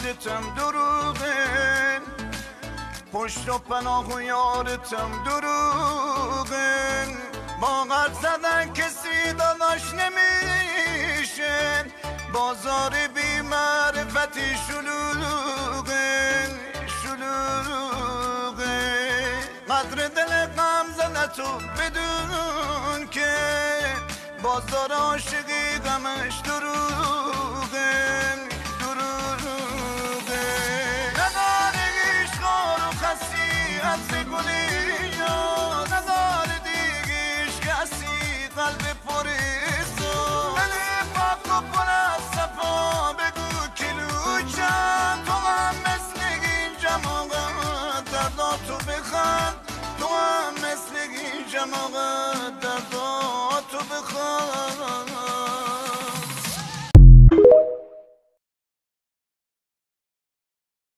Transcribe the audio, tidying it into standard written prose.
وصلتم دروغه، پشت و پناه و یارتم دروغه، با قد زدن کسی داداش نمیشه، بازار بی معرفتی شلوغه شلوغه. قدر دل غم زده تو بدون که بازار عاشقی غمش دروغه دروغه. نداره عشق رو کسی از گلی یا نداره دیگه کسی قلب پریزو، دل پاک و پر از صفا بگو کلو چند، تو هم مثل این جماعت درداتو بخند، تو هم مثل این جماعت درداتو بخند.